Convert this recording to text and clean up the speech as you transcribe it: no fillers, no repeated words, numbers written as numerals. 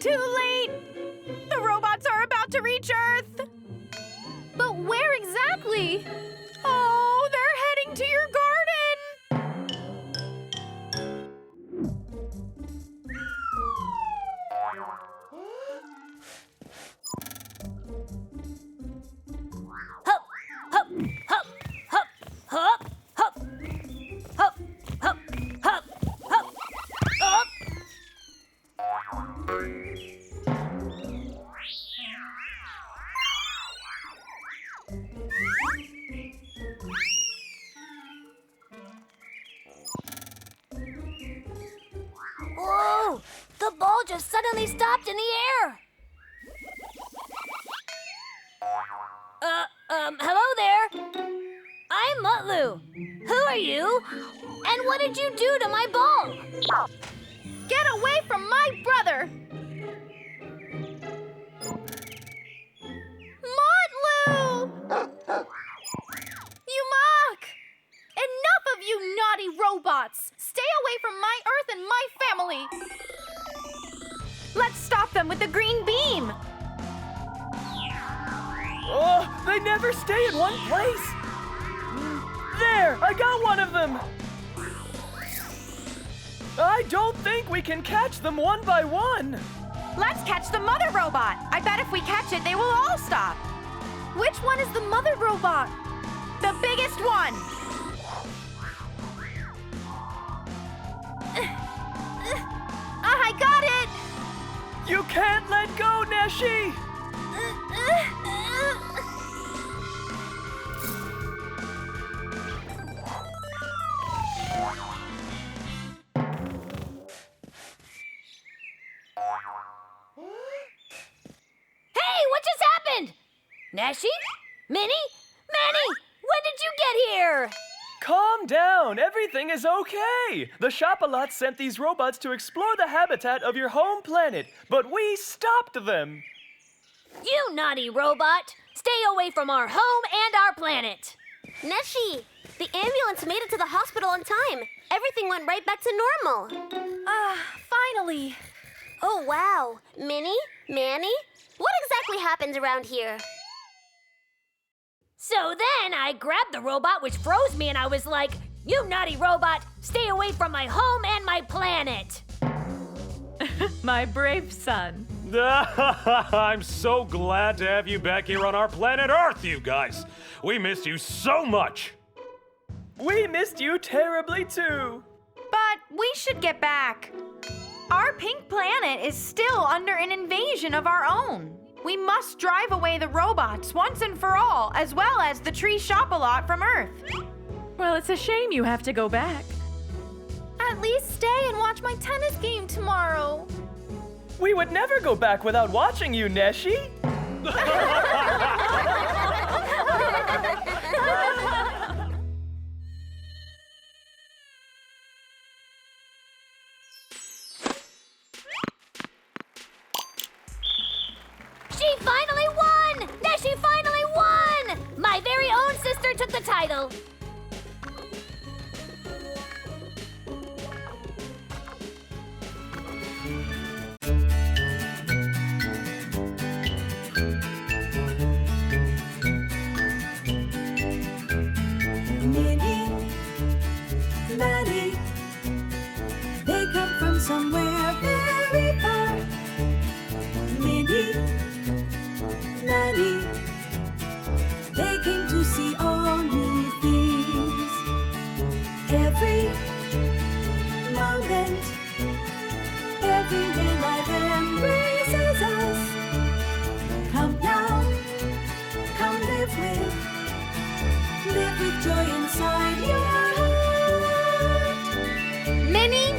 Too late! The robots are about to reach Earth! But where exactly? Oh, they're heading to your Hop, hop, hop, hop, hop, hop, hop, hop, hop, hop, hop. Whoa! The ball just suddenly stopped in the air. Hello there. I'm Mutlu. Who are you? And what did you do to my ball? Get away from my brother! Mutlu! You mock! Enough of you naughty robots! Stay away from my Earth and my family! Let's stop them with the green beam! Oh, they never stay in one place! There! I got one of them! I don't think we can catch them one by one! Let's catch the mother robot! I bet if we catch it, they will all stop! Which one is the mother robot? The biggest one! I got it! You can't let go, Neşe! Hey, what just happened? Neşe? Minnie? Manny, when did you get here? Calm down, everything is okay. The Shopalot sent these robots to explore the habitat of your home planet, but we stopped them. You naughty robot! Stay away from our home and our planet! Neşe, the ambulance made it to the hospital on time. Everything went right back to normal. Finally. Oh, wow. Minnie? Manny? What exactly happened around here? So then I grabbed the robot, which froze me, and I was like, you naughty robot, stay away from my home and my planet! My brave son. I'm so glad to have you back here on our planet Earth, you guys. We missed you so much. We missed you terribly too. But we should get back. Our pink planet is still under an invasion of our own. We must drive away the robots once and for all, as well as the tree Shopalot from Earth. Well, it's a shame you have to go back. At least stay and watch my tennis game tomorrow. We would never go back without watching you, Neşe. She finally won! Neşe finally won! My very own sister took the title. They come from somewhere very far. Minnie, Maddie, they came to see all new things. Every moment, everywhere life embraces us. Come now, come live with joy inside your heart. Minnie,